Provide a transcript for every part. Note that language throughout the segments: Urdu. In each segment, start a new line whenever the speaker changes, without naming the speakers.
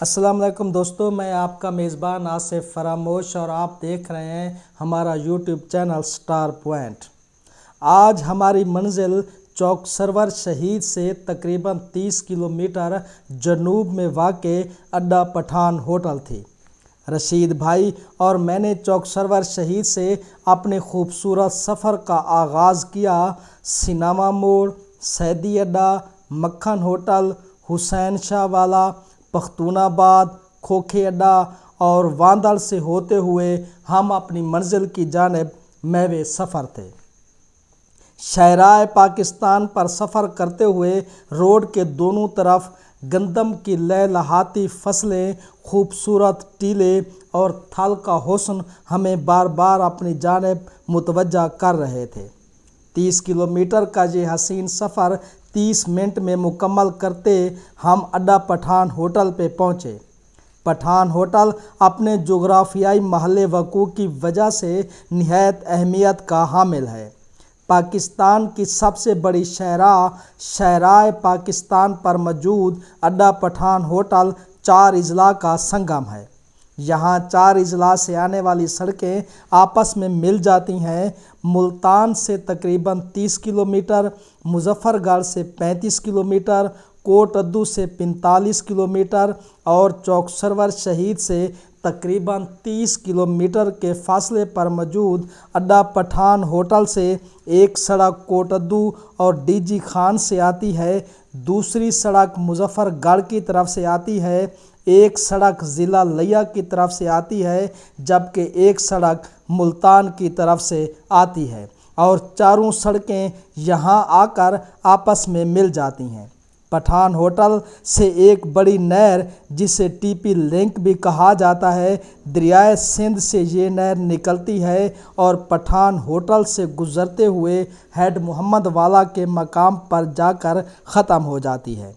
السلام علیکم دوستو، میں آپ کا میزبان آصف فراموش اور آپ دیکھ رہے ہیں ہمارا یوٹیوب چینل سٹار پوائنٹ۔ آج ہماری منزل چوک سرور شہید سے تقریباً 30 کلومیٹر جنوب میں واقع اڈا پٹھان ہوٹل تھی۔ رشید بھائی اور میں نے چوک سرور شہید سے اپنے خوبصورت سفر کا آغاز کیا۔ سنیما موڑ، سیدی اڈا، مکھن ہوٹل، حسین شاہ والا، پختون آباد، کھوکھے اڈا اور واندڑ سے ہوتے ہوئے ہم اپنی منزل کی جانب میوے سفر تھے۔ شاہراہ پاکستان پر سفر کرتے ہوئے روڈ کے دونوں طرف گندم کی لہلہاتی فصلیں، خوبصورت ٹیلے اور تھل کا حسن ہمیں بار بار اپنی جانب متوجہ کر رہے تھے۔ 30 کلومیٹر کا یہ حسین سفر 30 منٹ میں مکمل کرتے ہم اڈا پٹھان ہوٹل پہ پہنچے۔ پٹھان ہوٹل اپنے جغرافیائی محل وقوع کی وجہ سے نہایت اہمیت کا حامل ہے۔ پاکستان کی سب سے بڑی شاہراہ پاکستان پر موجود اڈا پٹھان ہوٹل 4 اضلاع کا سنگم ہے۔ یہاں 4 اضلاع سے آنے والی سڑکیں آپس میں مل جاتی ہیں۔ ملتان سے تقریباً 30 کلومیٹر، مظفر گڑھ سے 35 کلومیٹر، کوٹ ادو سے 45 کلومیٹر اور چوک سرور شہید سے تقریباً 30 کلومیٹر کے فاصلے پر موجود اڈا پٹھان ہوٹل سے ایک سڑک کوٹ ادو اور ڈی جی خان سے آتی ہے، دوسری سڑک مظفر گڑھ کی طرف سے آتی ہے، ایک سڑک ضلع لیا کی طرف سے آتی ہے جبکہ ایک سڑک ملتان کی طرف سے آتی ہے اور چاروں سڑکیں یہاں آ کر آپس میں مل جاتی ہیں۔ پٹھان ہوٹل سے ایک بڑی نہر جسے ٹی پی لنک بھی کہا جاتا ہے، دریائے سندھ سے یہ نہر نکلتی ہے اور پٹھان ہوٹل سے گزرتے ہوئے ہیڈ محمد والا کے مقام پر جا کر ختم ہو جاتی ہے۔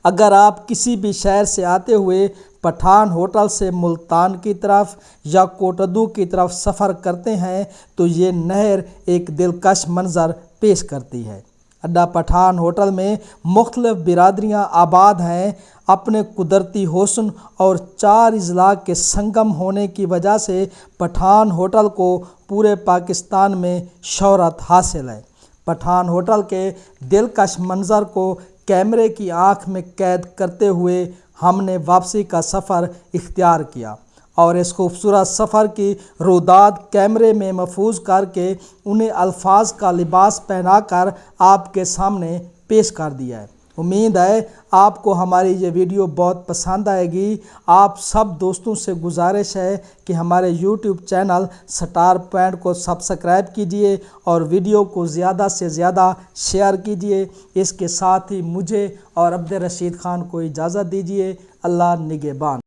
اگر آپ کسی بھی شہر سے آتے ہوئے پٹھان ہوٹل سے ملتان کی طرف یا کوٹ ادو کی طرف سفر کرتے ہیں تو یہ نہر ایک دلکش منظر پیش کرتی ہے۔ اڈا پٹھان ہوٹل میں مختلف برادریاں آباد ہیں۔ اپنے قدرتی حسن اور 4 اضلاع کے سنگم ہونے کی وجہ سے پٹھان ہوٹل کو پورے پاکستان میں شہرت حاصل ہے۔ پٹھان ہوٹل کے دلکش منظر کو کیمرے کی آنکھ میں قید کرتے ہوئے ہم نے واپسی کا سفر اختیار کیا اور اس خوبصورت سفر کی روداد کیمرے میں محفوظ کر کے انہیں الفاظ کا لباس پہنا کر آپ کے سامنے پیش کر دیا ہے۔ امید ہے آپ کو ہماری یہ ویڈیو بہت پسند آئے گی۔ آپ سب دوستوں سے گزارش ہے کہ ہمارے یوٹیوب چینل سٹار پوائنٹ کو سبسکرائب کیجئے اور ویڈیو کو زیادہ سے زیادہ شیئر کیجئے۔ اس کے ساتھ ہی مجھے اور عبد الرشید خان کو اجازت دیجئے۔ اللہ نگہبان۔